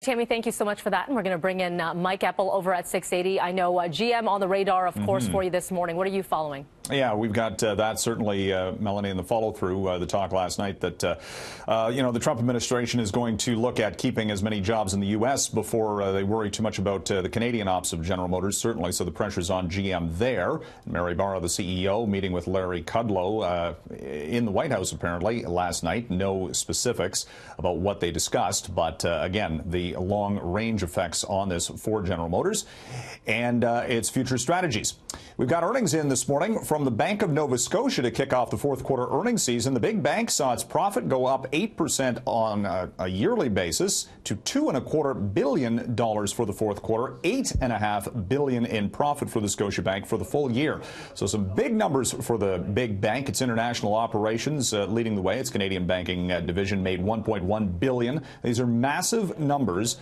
Tammy, thank you so much for that. And we're going to bring in Mike Eppel over at 680. I know GM on the radar, of course, for you this morning. What are you following? Yeah, we've got that certainly, Melanie, in the follow-through, the talk last night that, the Trump administration is going to look at keeping as many jobs in the U.S. before they worry too much about the Canadian ops of General Motors, certainly. So the pressure's on GM there. Mary Barra, the CEO, meeting with Larry Kudlow in the White House, apparently, last night. No specifics about what they discussed. But, again, the long-range effects on this for General Motors and its future strategies. We've got earnings in this morning from the Bank of Nova Scotia to kick off the fourth quarter earnings season. The big bank saw its profit go up 8% on a yearly basis to $2.25 billion for the fourth quarter, $8.5 billion in profit for the Scotiabank for the full year. So some big numbers for the big bank. Its international operations leading the way. Its Canadian banking division made $1.1 billion. These are massive numbers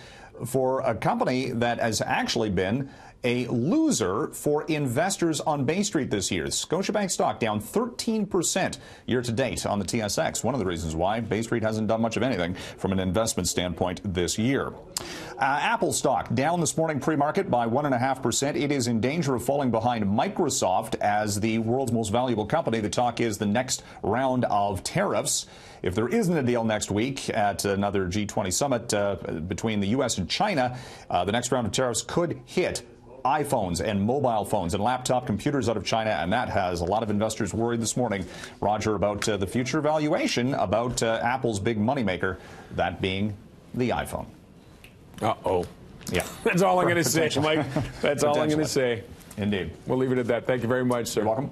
for a company that has actually been a loser for investors on Bay Street this year. Scotiabank stock down 13% year to date on the TSX. One of the reasons why Bay Street hasn't done much of anything from an investment standpoint this year. Apple stock down this morning pre-market by 1.5%. It is in danger of falling behind Microsoft as the world's most valuable company. The talk is the next round of tariffs. If there isn't a deal next week at another G20 summit between the U.S. and China, the next round of tariffs could hit iPhones and mobile phones and laptop computers out of China, and that has a lot of investors worried this morning, Roger, about the future valuation, about Apple's big moneymaker, that being the iPhone. Uh-oh. Yeah. That's all I'm going to say, Mike. That's all I'm going to say. Indeed. We'll leave it at that. Thank you very much, sir. You're welcome.